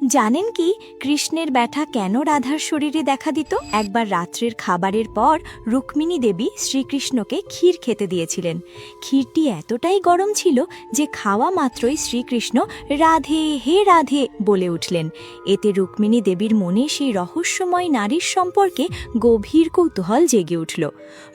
জানেন কি কৃষ্ণের ব্যথা কেন রাধার শরীরে দেখা দিত? একবার রাত্রের খাবারের পর রুক্মিণী দেবী শ্রীকৃষ্ণকে ক্ষীর খেতে দিয়েছিলেন। ক্ষীরটি এতটাই গরম ছিল যে খাওয়া মাত্রই শ্রীকৃষ্ণ রাধে হে রাধে বলে উঠলেন। এতে রুক্মিণী দেবীর মনে সেই রহস্যময় নারীর সম্পর্কে গভীর কৌতূহল জেগে উঠল।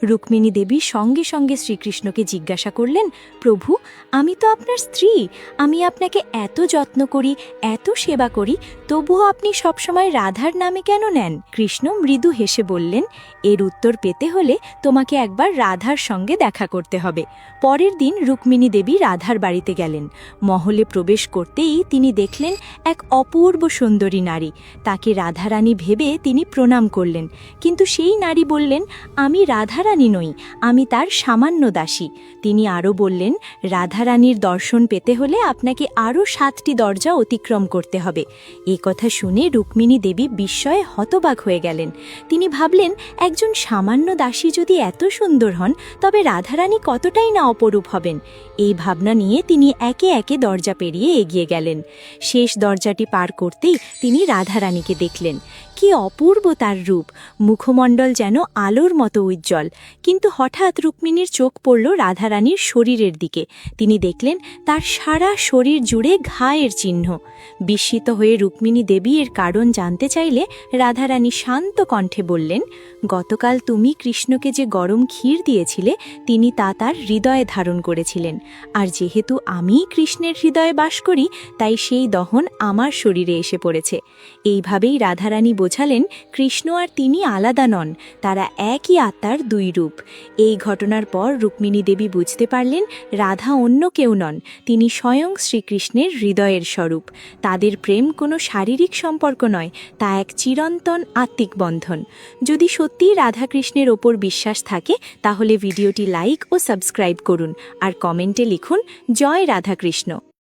রুক্মিণী দেবী সঙ্গে সঙ্গে শ্রীকৃষ্ণকে জিজ্ঞাসা করলেন, প্রভু, আমি তো আপনার স্ত্রী, আমি আপনাকে এত যত্ন করি, এত সেবা করি, তবুও আপনি সবসময় রাধার নামে কেন নেন? কৃষ্ণ মৃদু হেসে বললেন, এর উত্তর পেতে হলে তোমাকে একবার রাধার সঙ্গে দেখা করতে হবে। পরের দিন রুক্মিণী দেবী রাধার বাড়িতে গেলেন। মহলে প্রবেশ করতেই তিনি দেখলেন এক অপূর্ব সুন্দরী নারী। তাকে রাধারানী ভেবে তিনি প্রণাম করলেন, কিন্তু সেই নারী বললেন, আমি রাধারানী নই, আমি তার সামান্য দাসী। তিনি আরও বললেন, রাধারানীর দর্শন পেতে হলে আপনাকে আরও 7টি দরজা অতিক্রম করতে হবে। এ কথা শুনে রুক্মিণী দেবী বিস্ময়ে হতবাক হয়ে গেলেন। তিনি ভাবলেন, একজন সামান্য দাসী যদি এত সুন্দর হন, তবে রাধারানী কতটাই না অপরূপ হবেন। এই ভাবনা নিয়ে তিনি একে একে দরজা পেরিয়ে এগিয়ে গেলেন। শেষ দরজাটি পার করতেই তিনি রাধারানীকে দেখলেন। কি অপূর্ব তার রূপ! মুখমণ্ডল যেন আলোর মতো উজ্জ্বল। কিন্তু হঠাৎ রুক্মিণীর চোখ পড়ল রাধারানীর শরীরের দিকে। তিনি দেখলেন তার সারা শরীর জুড়ে ঘায়ের চিহ্ন। বিস্মিত হয়ে রুক্মিণী দেবী এর কারণ জানতে চাইলে রাধারানী শান্ত কণ্ঠে বললেন, গতকাল তুমি কৃষ্ণকে যে গরম ক্ষীর দিয়েছিলে, তিনি তা তার হৃদয়ে ধারণ করেছিলেন। আর যেহেতু আমিই কৃষ্ণের হৃদয়ে বাস করি, তাই সেই দহন আমার শরীরে এসে পড়েছে। এইভাবেই রাধারানী বোঝালেন, কৃষ্ণ আর তিনি আলাদা নন, তারা একই আত্মার দুই রূপ। এই ঘটনার পর রুক্মিণী দেবী বুঝতে পারলেন, রাধা অন্য কেউ নন, তিনি স্বয়ং শ্রীকৃষ্ণের হৃদয়ের স্বরূপ। তাদের প্রেম কোনো শারীরিক সম্পর্ক নয়, তা এক চিরন্তন আত্মিক বন্ধন। যদি সত্যিই রাধাকৃষ্ণের ওপর বিশ্বাস থাকে, তাহলে ভিডিওটি লাইক ও সাবস্ক্রাইব করুন আর কমেন্টে লিখুন, জয় রাধাকৃষ্ণ।